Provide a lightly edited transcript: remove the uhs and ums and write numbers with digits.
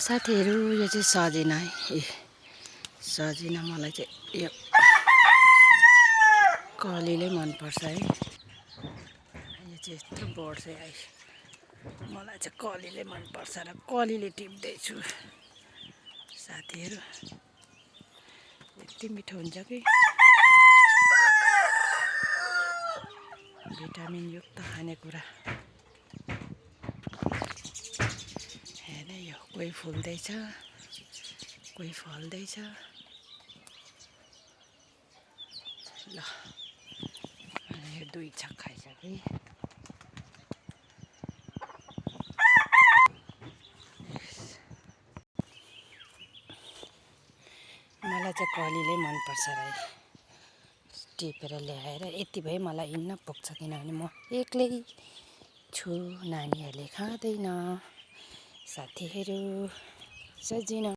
साथीहरू, यो चाहिँ सजिना है। ए सजिना मलाई चाहिँ यो कलीले मनपर्छ है। यो चाहिँ यत्रो बढ्छ है। मलाई चाहिँ कलीले मनपर्छ र कलीले टिप्दैछु साथीहरू। यति मिठो हुन्छ कि भिटामिन युक्त खानेकुरा। हेर यो कोही फुल्दैछ, कोही फल्दैछ। ल यो दुई छक खाइसकेँ। मलाई चाहिँ कलीले मनपर्छ र टिपेर ल्याएर यति भए मलाई हिँड्न पुग्छ, किनभने म एक्लै छु, नानीहरूले खाँदैन। साथीहरू सजिना